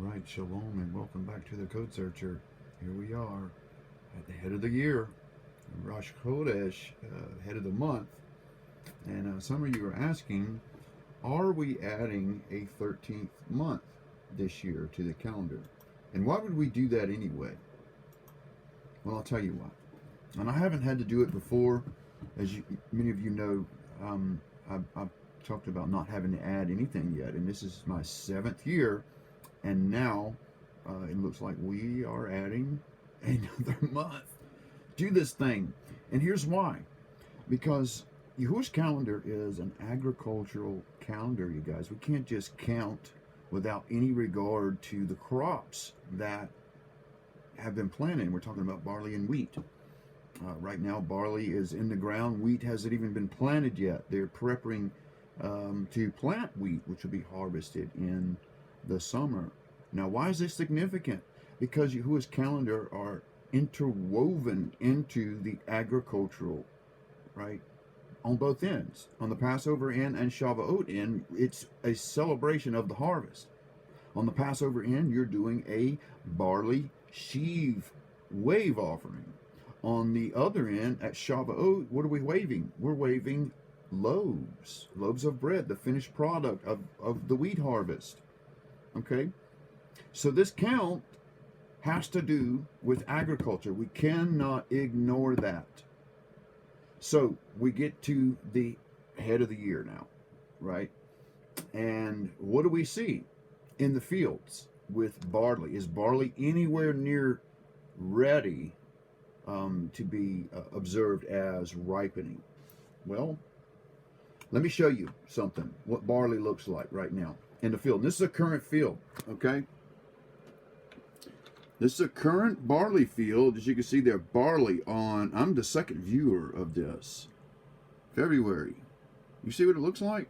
All right, shalom and welcome back to the Code Searcher. Here we are at the head of the year, Rosh Chodesh, head of the month. And some of you are asking, are we adding a 13th month this year to the calendar? And why would we do that anyway? Well, I'll tell you why. And I haven't had to do it before. Many of you know, I've talked about not having to add anything yet. And this is my 7th year. And now it looks like we are adding another month to this thing. And here's why. Because Yahuwah's calendar is an agricultural calendar, you guys. We can't just count without any regard to the crops that have been planted. We're talking about barley and wheat. Right now, barley is in the ground. Wheat hasn't even been planted yet. They're preparing to plant wheat, which will be harvested in the summer. Now, why is this significant? Because Yahuwah's calendar are interwoven into the agricultural, right? On both ends. On the Passover end and Shavuot end, it's a celebration of the harvest. On the Passover end, you're doing a barley sheaf wave offering. On the other end, at Shavuot, what are we waving? We're waving loaves of bread, the finished product of the wheat harvest. Okay? So this count has to do with agriculture. We cannot ignore that. So we get to the head of the year now, right? And what do we see in the fields with barley? Is barley anywhere near ready to be observed as ripening? Well, let me show you something, what barley looks like right now in the field. And this is a current field, okay? This is a current barley field. As you can see there, barley on, I'm the second viewer of this, February. You see what it looks like?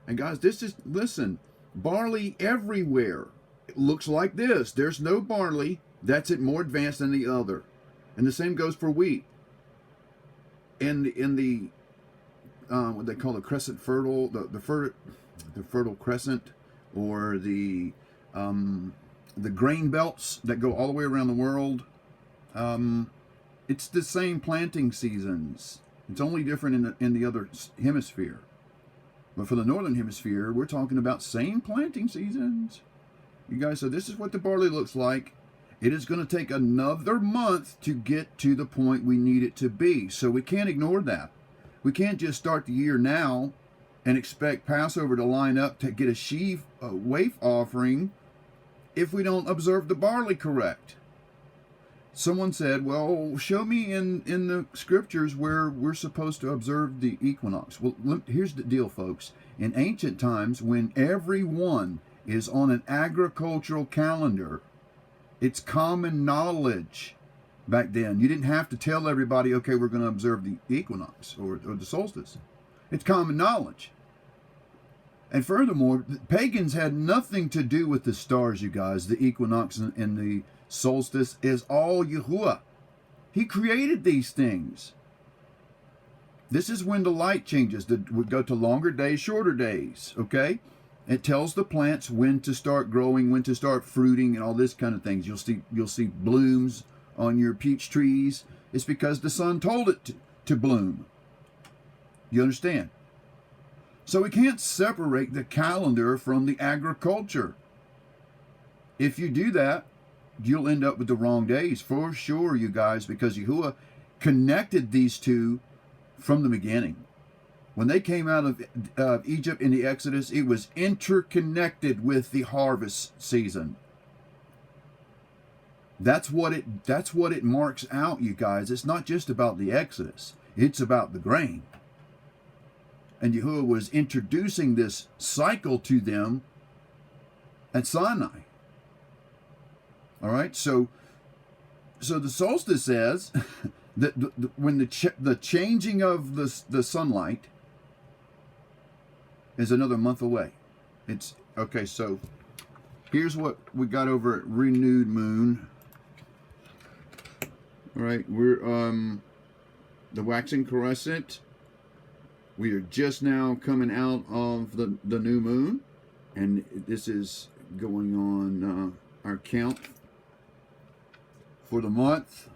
And guys, this is, listen, barley everywhere. It looks like this. There's no barley that's more advanced than the other. And the same goes for wheat. In the what they call the crescent fertile, the fertile crescent, or the grain belts that go all the way around the world. It's the same planting seasons. It's only different in the other hemisphere. But for the northern hemisphere, we're talking about same planting seasons. You guys, so this is what the barley looks like. It is going to take another month to get to the point we need it to be. So we can't ignore that. We can't just start the year now and expect Passover to line up to get a sheaf, a waif offering, if we don't observe the barley correct. Someone said, well, show me in the scriptures where we're supposed to observe the equinox. Well, look, here's the deal, folks. In ancient times, when everyone is on an agricultural calendar, it's common knowledge back then. You didn't have to tell everybody, okay, we're going to observe the equinox or the solstice. It's common knowledge. And furthermore, pagans had nothing to do with the stars, you guys. The equinox and the solstice is all Yahuwah. He created these things. This is when the light changes. We go to longer days, shorter days, okay? It tells the plants when to start growing, when to start fruiting, and all this kind of things. You'll see blooms on your peach trees. It's because the sun told it to bloom. You understand? So we can't separate the calendar from the agriculture. If you do that, you'll end up with the wrong days for sure, you guys, because Yahuwah connected these two from the beginning. When they came out of Egypt in the Exodus, it was interconnected with the harvest season. That's what it marks out, you guys. It's not just about the Exodus. It's about the grain. And Yahuwah was introducing this cycle to them at Sinai. All right, so the solstice says that when the changing of the sunlight is another month away. It's okay. So here's what we got over at renewed moon. All right, we're the waxing crescent. We are just now coming out of the new moon, and this is going on our count for the month.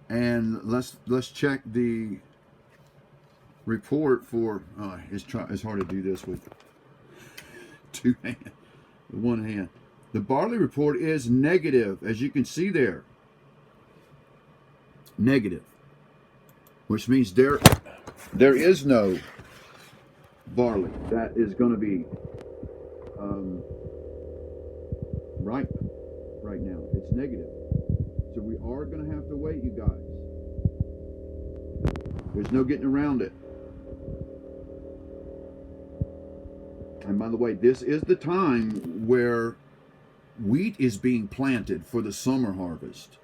And let's check the report for. It's hard to do this with two hands, one hand. The Barley report is negative, as you can see there. Negative, which means there is no barley that is going to be ripe right now. It's negative. So we are going to have to wait, you guys. There's no getting around it. And by the way, this is the time where wheat is being planted for the summer harvest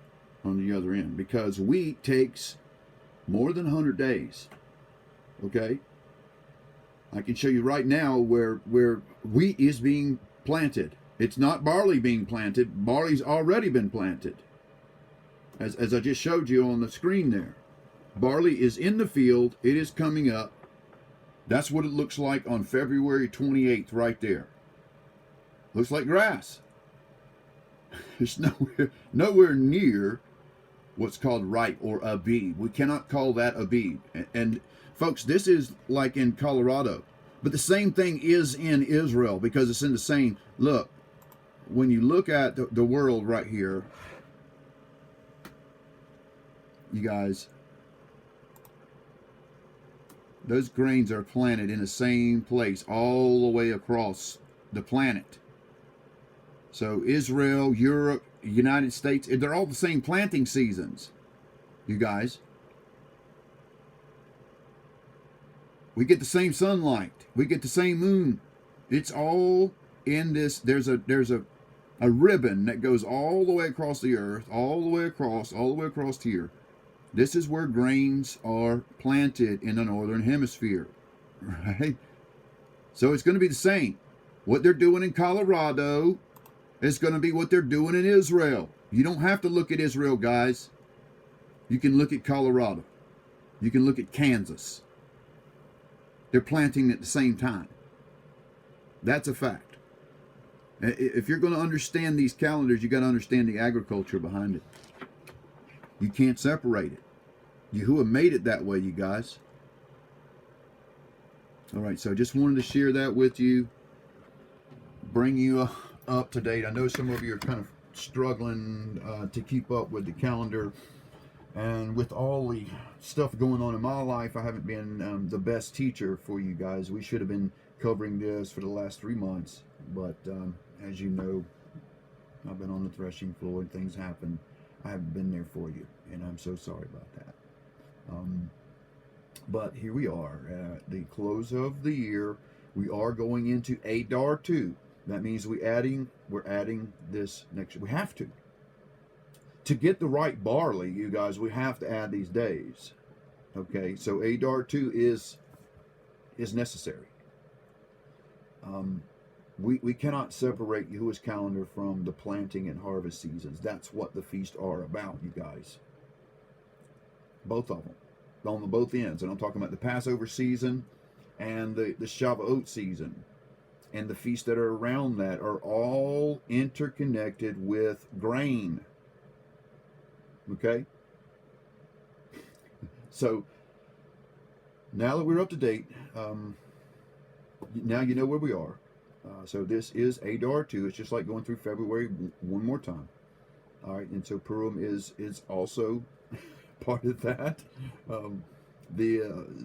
on the other end, because wheat takes more than 100 days. Okay? I can show you right now where wheat is being planted. It's not barley being planted. Barley's already been planted. As I just showed you on the screen there. Barley is in the field. It is coming up. That's what it looks like on February 28th right there. Looks like grass. It's nowhere near what's called ripe or Abib. We cannot call that Abib. And folks, this is like in Colorado. But the same thing is in Israel, because it's in the same, look, when you look at the world right here, you guys, those grains are planted in the same place all the way across the planet. So Israel, Europe, United States, they're all the same planting seasons, you guys. We get the same sunlight. We get the same moon. It's all in this. There's a ribbon that goes all the way across the earth, all the way across here. This is where grains are planted in the northern hemisphere, right? So it's going to be the same. What they're doing in Colorado is going to be what they're doing in Israel. You don't have to look at Israel, guys. You can look at Colorado. You can look at Kansas. They're planting at the same time. That's a fact. If you're going to understand these calendars, you got to understand the agriculture behind it. You can't separate it. Yahuwah made it that way, you guys. All right, so I just wanted to share that with you, bring you up to date. I know some of you are kind of struggling to keep up with the calendar, and with all the stuff going on in my life, I haven't been the best teacher for you guys. We should have been covering this for the last 3 months, but as you know, I've been on the threshing floor and things happen. I haven't been there for you, and I'm so sorry about that. But here we are at the close of the year. We are going into ADAR 2. That means we're adding this next year. We have to. To get the right barley, you guys, we have to add these days. Okay, so ADAR 2 is necessary. We cannot separate Yahuwah's calendar from the planting and harvest seasons. That's what the feasts are about, you guys. Both of them. On both ends. And I'm talking about the Passover season and the Shavuot season. And the feasts that are around that are all interconnected with grain. Okay? So, now that we're up to date, now you know where we are. So this is ADAR 2. It's just like going through February one more time. All right, and so Purim is also part of that. The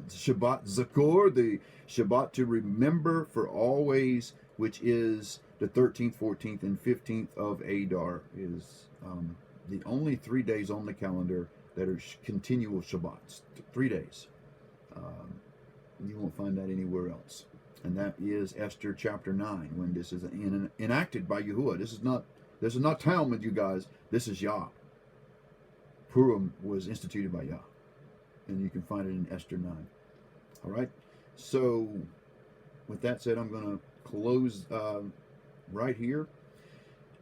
Shabbat Zakor, the Shabbat to remember for always, which is the 13th, 14th, and 15th of ADAR, is the only 3 days on the calendar that are continual Shabbats. 3 days. You won't find that anywhere else. And that is Esther chapter 9, when this is enacted by Yahuwah. This is not Talmud, you guys. This is Yah. Purim was instituted by Yah. And you can find it in Esther 9. All right? So, with that said, I'm going to close right here.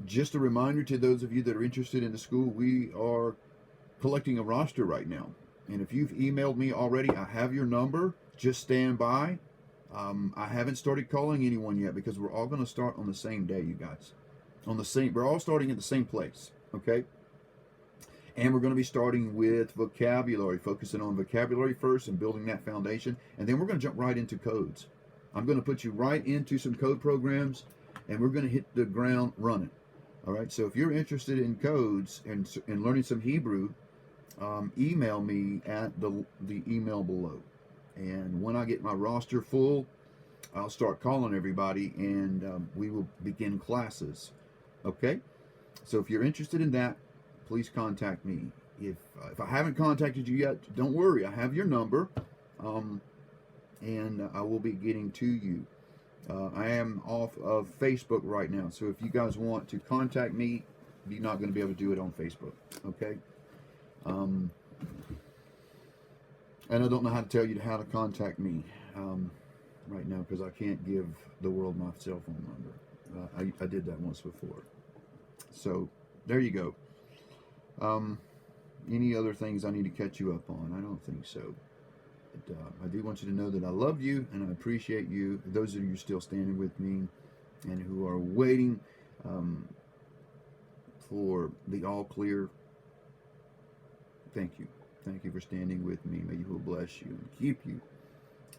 Just a reminder to those of you that are interested in the school, we are collecting a roster right now. And if you've emailed me already, I have your number. Just stand by. I haven't started calling anyone yet because we're all going to start on the same day, you guys. We're all starting at the same place, okay? And we're going to be starting with vocabulary, focusing on vocabulary first and building that foundation. And then we're going to jump right into codes. I'm going to put you right into some code programs, and we're going to hit the ground running. All right, so if you're interested in codes and learning some Hebrew, email me at the email below. And when I get my roster full, I'll start calling everybody, and we will begin classes. Okay? So if you're interested in that, please contact me. If I haven't contacted you yet, don't worry. I have your number, and I will be getting to you. I am off of Facebook right now, so if you guys want to contact me, you're not going to be able to do it on Facebook. Okay? And I don't know how to tell you how to contact me right now because I can't give the world my cell phone number. I did that once before. So there you go. Any other things I need to catch you up on? I don't think so. But, I do want you to know that I love you and I appreciate you. Those of you still standing with me and who are waiting for the all clear, thank you. Thank you for standing with me. May Yahuwah bless you and keep you.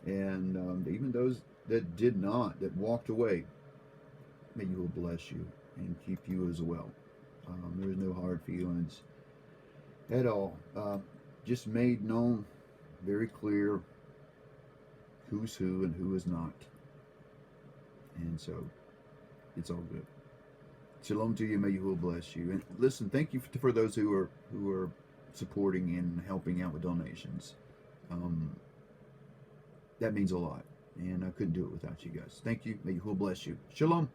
And even those that did not, that walked away, may Yahuwah bless you and keep you as well. There's no hard feelings at all. Just made known very clear who's who and who is not. And so it's all good. Shalom to you. May Yahuwah bless you. And listen, thank you for those who are supporting and helping out with donations. That means a lot, and I couldn't do it without you guys. Thank you. May Yahuwah bless you. Shalom.